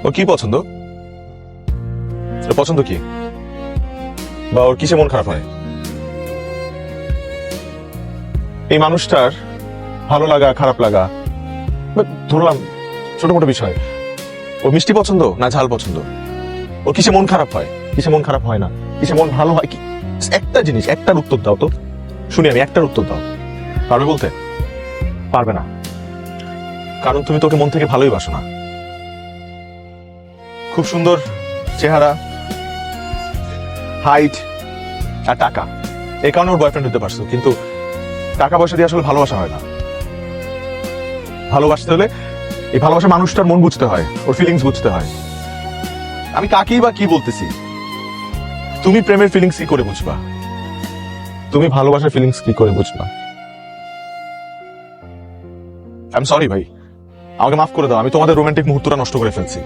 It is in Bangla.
ওর কি পছন্দ? ওর পছন্দ কি, বা ওর কিসে মন খারাপ হয়? এই মানুষটার ভালো লাগা খারাপ লাগা ধরলাম ছোট মোটো বিষয়। ওর মিষ্টি পছন্দ না ঝাল পছন্দ? ওর কিসে মন খারাপ হয়, কিসে মন খারাপ হয় না, কিসে মন ভালো হয় কি? একটা জিনিস, একটার উত্তর দাও তো শুনি আমি, একটার উত্তর দাও। পারবে বলতে? পারবে না, কারণ তুমি তোকে মন থেকে ভালোই বাসো না। খুব সুন্দর চেহারা, হাইট আর টাকা, এই কারণে ওর বয়ফ্রেন্ড হতে পারছো, কিন্তু টাকা পয়সা দিয়ে আসলে ভালোবাসা হয় না। ভালোবাসতে হলে এই ভালোবাসা মানুষটার মন বুঝতে হয়, ওর ফিলিংস বুঝতে হয়। আমি কাকেই বা কি বলতেছি? তুমি প্রেমের ফিলিংস কি করে বুঝবা? তুমি ভালোবাসার ফিলিংস কি করে বুঝবা? আই এম সরি ভাই, আমাকে মাফ করে দাও, আমি তোমাদের রোমান্টিক মুহূর্তটা নষ্ট করে ফেলছি।